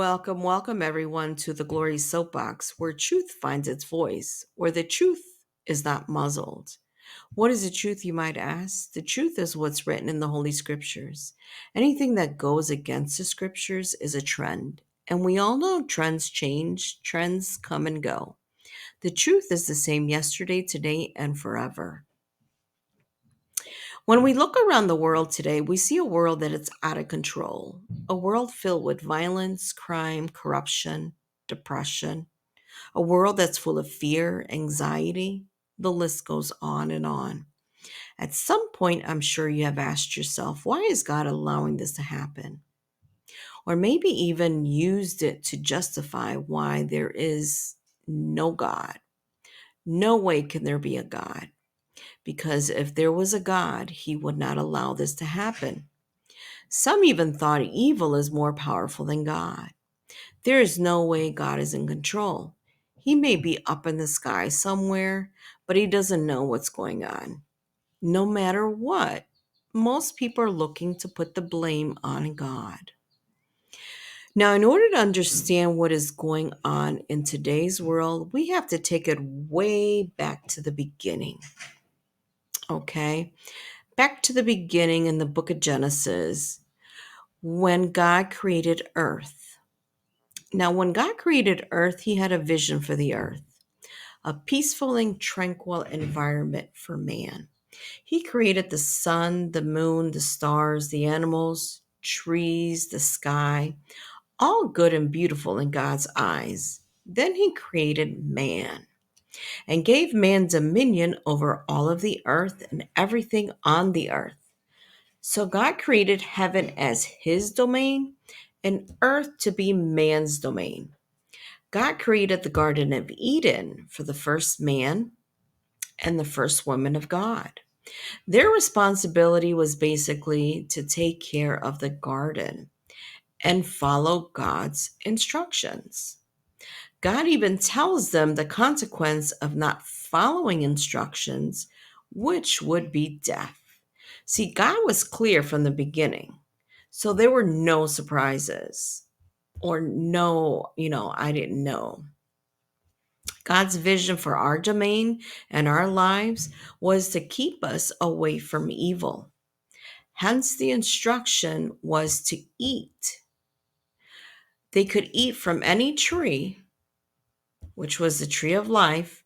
Welcome everyone to the Glory Soapbox, where truth finds its voice, where the truth is not muzzled. What is the truth, you might ask? The truth is what's written in the Holy Scriptures. Anything that goes against the Scriptures is a trend. And we all know trends change, trends come and go. The truth is the same yesterday, today, and forever. When we look around the world today, we see a world that is out of control, a world filled with violence, crime, corruption, depression, a world that's full of fear, anxiety. The list goes on and on. At some point, I'm sure you have asked yourself, why is God allowing this to happen? Or maybe even used it to justify why there is no God. No way can there be a God. Because if there was a God, he would not allow this to happen. Some even thought evil is more powerful than God. There is no way God is in control. He may be up in the sky somewhere, but he doesn't know what's going on. No matter what, most people are looking to put the blame on God. Now, in order to understand what is going on in today's world, we have to take it way back to the beginning. Okay? Back to the beginning in the book of Genesis, when God created earth. Now, when God created earth, he had a vision for the earth, a peaceful and tranquil environment for man. He created the sun, the moon, the stars, the animals, trees, the sky, all good and beautiful in God's eyes. Then he created man and gave man dominion over all of the earth and everything on the earth. So God created heaven as his domain and earth to be man's domain. God created the Garden of Eden for the first man and the first woman of God. Their responsibility was basically to take care of the garden and follow God's instructions. God even tells them the consequence of not following instructions, which would be death. See, God was clear from the beginning. So there were no surprises or no, I didn't know. God's vision for our domain and our lives was to keep us away from evil. Hence, the instruction was to eat. They could eat from any tree, which was the tree of life,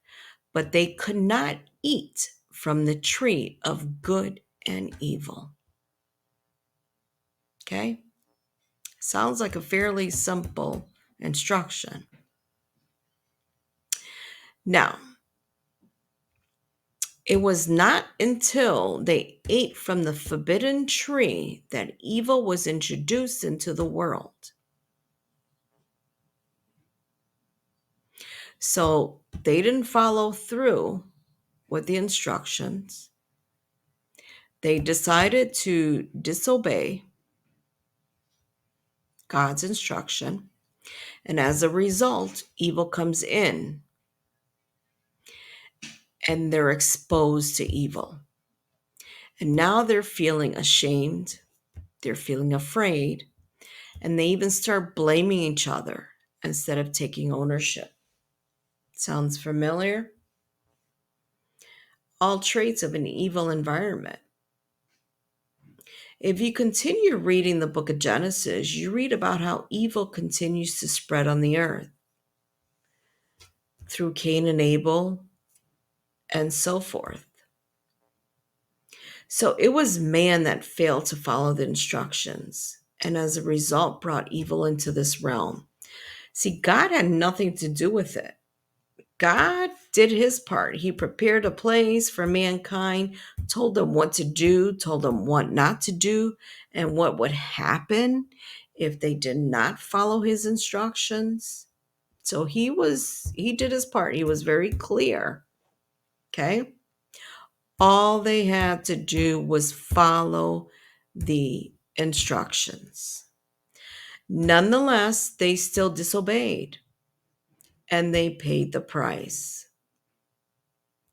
but they could not eat from the tree of good and evil. Okay? Sounds like a fairly simple instruction. Now, it was not until they ate from the forbidden tree that evil was introduced into the world. So they didn't follow through with the instructions. They decided to disobey God's instruction. And as a result, evil comes in and they're exposed to evil. And now they're feeling ashamed, they're feeling afraid, and they even start blaming each other instead of taking ownership. Sounds familiar? All traits of an evil environment. If you continue reading the book of Genesis, you read about how evil continues to spread on the earth through Cain and Abel and so forth. So it was man that failed to follow the instructions and as a result brought evil into this realm. See, God had nothing to do with it. God did his part. He prepared a place for mankind, told them what to do, told them what not to do, and what would happen if they did not follow his instructions. So he did his part. He was very clear. Okay? All they had to do was follow the instructions. Nonetheless, they still disobeyed and they paid the price.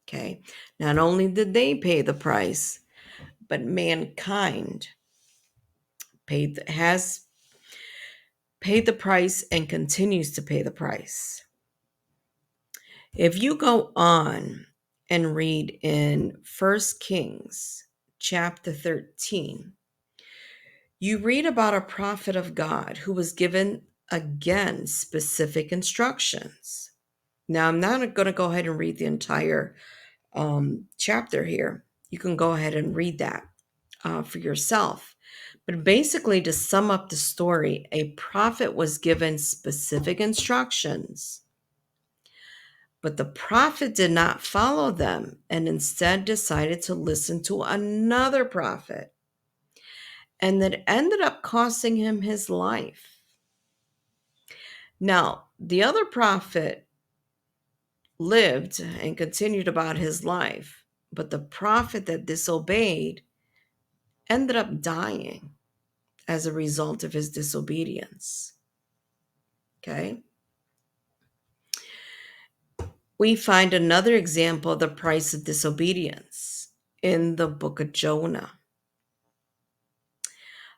Okay. Not only did they pay the price, but mankind has paid the price and continues to pay the price. If you go on and read in 1 Kings chapter 13, you read about a prophet of God who was given, again, specific instructions. Now, I'm not going to go ahead and read the entire chapter here. You can go ahead and read that for yourself. But basically, to sum up the story, a prophet was given specific instructions, but the prophet did not follow them and instead decided to listen to another prophet. And that ended up costing him his life. Now, the other prophet lived and continued about his life, but the prophet that disobeyed ended up dying as a result of his disobedience. Okay? We find another example of the price of disobedience in the book of Jonah.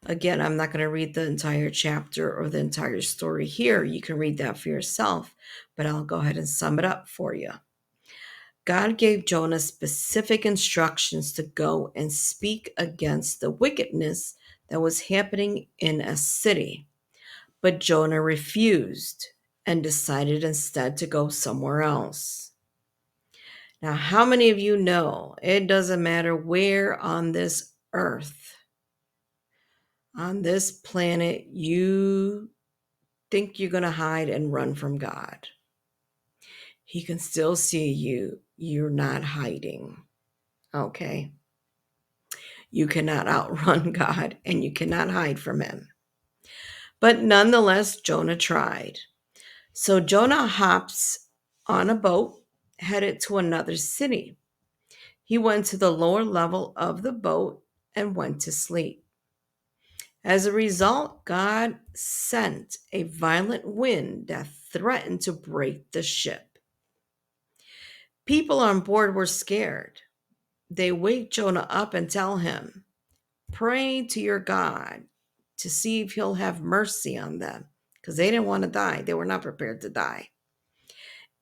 Again, I'm not going to read the entire chapter or the entire story here. You can read that for yourself, but I'll go ahead and sum it up for you. God gave Jonah specific instructions to go and speak against the wickedness that was happening in a city. But Jonah refused and decided instead to go somewhere else. Now, how many of you know it doesn't matter where on this earth, on this planet, you think you're going to hide and run from God? He can still see you. You're not hiding. Okay? You cannot outrun God and you cannot hide from him. But nonetheless, Jonah tried. So Jonah hops on a boat headed to another city. He went to the lower level of the boat and went to sleep. As a result, God sent a violent wind that threatened to break the ship. People on board were scared. They wake Jonah up and tell him, "Pray to your God to see if he'll have mercy on them," because they didn't want to die. They were not prepared to die.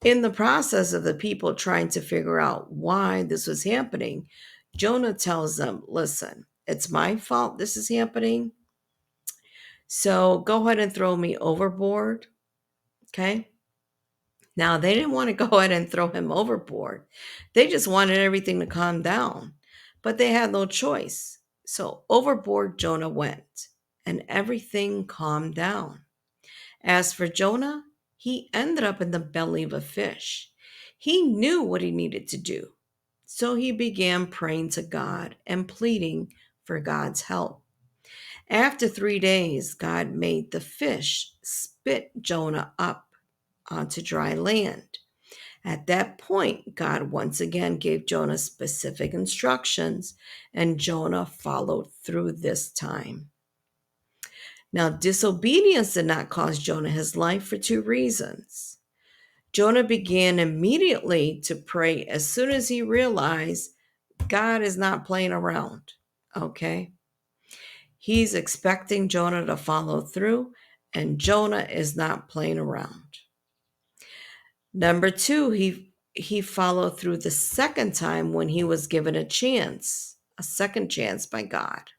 In the process of the people trying to figure out why this was happening, Jonah tells them, "Listen, it's my fault this is happening. So go ahead and throw me overboard." Okay. Now, they didn't want to go ahead and throw him overboard. They just wanted everything to calm down, but they had no choice. So overboard Jonah went, and everything calmed down. As for Jonah, he ended up in the belly of a fish. He knew what he needed to do. So he began praying to God and pleading for God's help. After 3 days, God made the fish spit Jonah up onto dry land. At that point, God once again gave Jonah specific instructions, and Jonah followed through this time. Now, disobedience did not cost Jonah his life for 2 reasons. Jonah began immediately to pray as soon as he realized God is not playing around. Okay? He's expecting Jonah to follow through, and Jonah is not playing around. Number 2, he followed through the second time when he was given a second chance by God.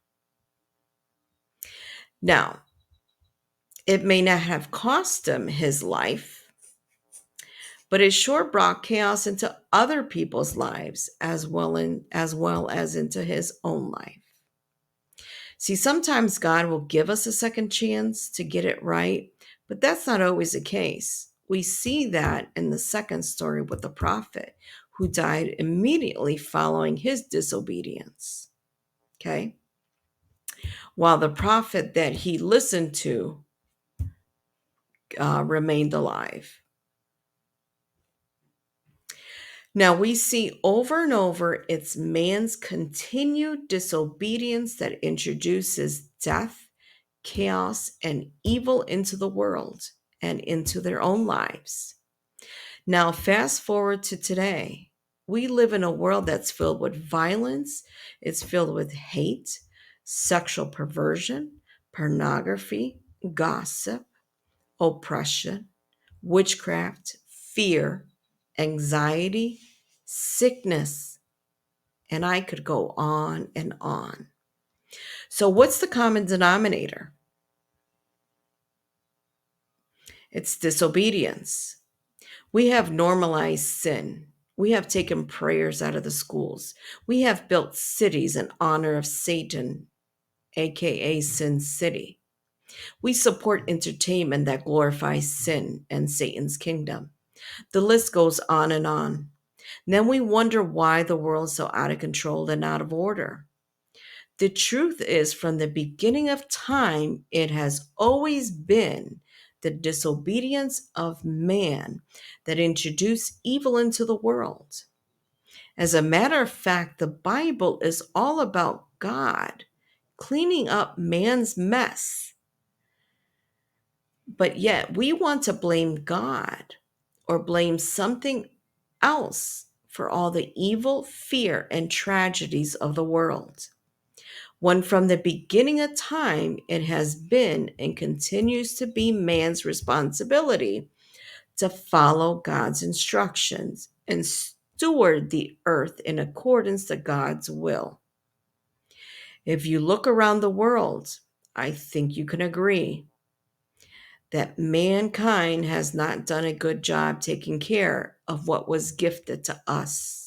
Now, it may not have cost him his life, but it sure brought chaos into other people's lives as well as into his own life. See, sometimes God will give us a second chance to get it right, but that's not always the case. We see that in the second story with the prophet who died immediately following his disobedience. Okay? While the prophet that he listened to remained alive. Now we see over and over it's man's continued disobedience that introduces death, chaos, and evil into the world and into their own lives. Now, fast forward to today. We live in a world that's filled with violence, it's filled with hate, sexual perversion, pornography, gossip. oppression, witchcraft, fear, anxiety, sickness, and I could go on and on. So, what's the common denominator? It's disobedience. We have normalized sin. We have taken prayers out of the schools. We have built cities in honor of Satan, aka Sin City. We support entertainment that glorifies sin and Satan's kingdom. The list goes on and on. Then we wonder why the world's so out of control and out of order. The truth is, from the beginning of time, it has always been the disobedience of man that introduced evil into the world. As a matter of fact, the Bible is all about God cleaning up man's mess. But yet we want to blame God or blame something else for all the evil, fear, and tragedies of the world. When from the beginning of time, it has been and continues to be man's responsibility to follow God's instructions and steward the earth in accordance to God's will. If you look around the world, I think you can agree that mankind has not done a good job taking care of what was gifted to us.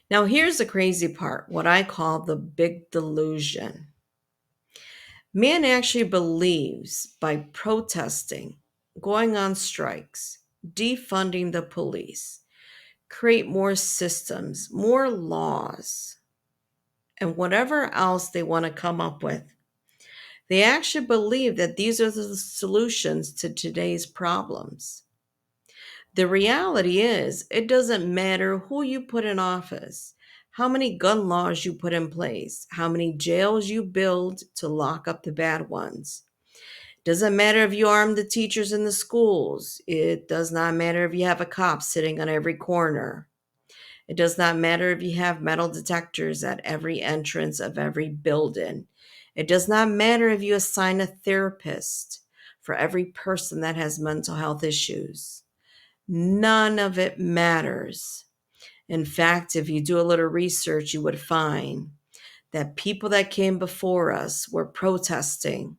Now, here's the crazy part, what I call the big delusion. Man actually believes by protesting, going on strikes, defunding the police, create more systems, more laws, and whatever else they want to come up with. They actually believe that these are the solutions to today's problems. The reality is, it doesn't matter who you put in office, how many gun laws you put in place, how many jails you build to lock up the bad ones. Doesn't matter if you arm the teachers in the schools. It does not matter if you have a cop sitting on every corner. It does not matter if you have metal detectors at every entrance of every building. It does not matter if you assign a therapist for every person that has mental health issues. None of it matters. In fact, if you do a little research, you would find that people that came before us were protesting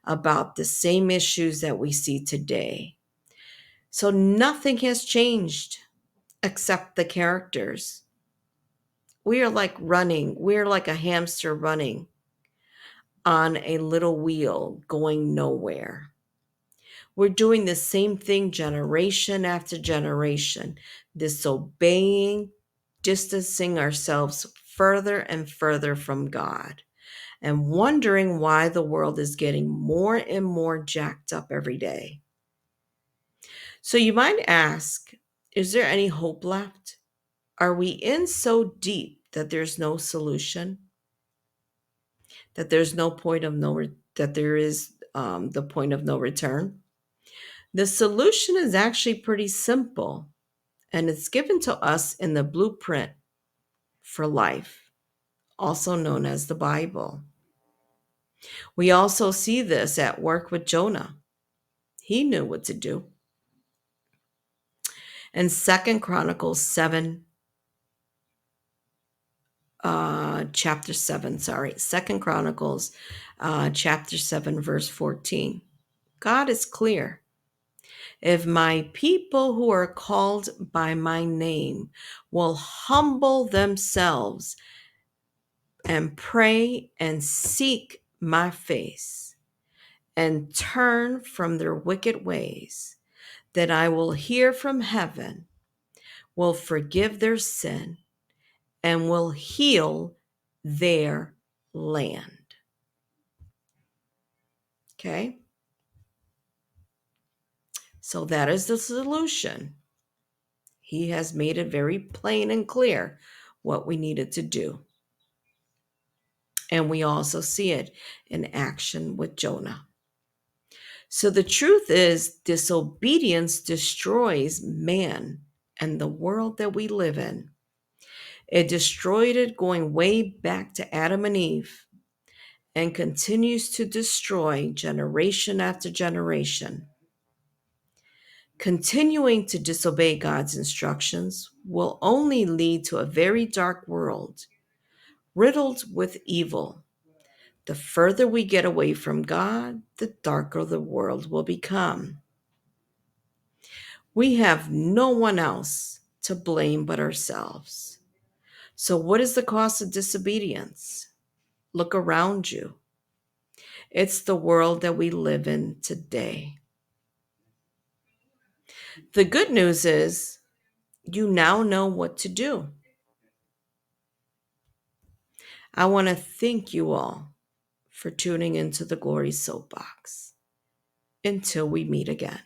about the same issues that we see today. So nothing has changed except the characters. We are like running, we're like a hamster running on a little wheel going nowhere. We're doing the same thing generation after generation, disobeying, distancing ourselves further and further from God, and wondering why the world is getting more and more jacked up every day. So you might ask, is there any hope left? Are we in so deep that there's no solution? That there's no point of that there is the point of no return? The solution is actually pretty simple, and it's given to us in the blueprint for life, also known as the Bible. We also see this at work with Jonah. He knew what to do. And Second Chronicles 7, chapter 7, sorry, Second Chronicles, chapter 7, verse 14. God is clear. If my people who are called by my name will humble themselves and pray and seek my face and turn from their wicked ways, that I will hear from heaven, will forgive their sin, and will heal their land. Okay? So that is the solution. He has made it very plain and clear what we needed to do. And we also see it in action with Jonah. So the truth is, disobedience destroys man and the world that we live in. It destroyed it going way back to Adam and Eve. and continues to destroy generation after generation. Continuing to disobey God's instructions will only lead to a very dark world, riddled with evil. The further we get away from God, the darker the world will become. We have no one else to blame but ourselves. So, what is the cost of disobedience? Look around you. It's the world that we live in today. The good news is you now know what to do. I want to thank you all for tuning into the Glory Soapbox. Until we meet again.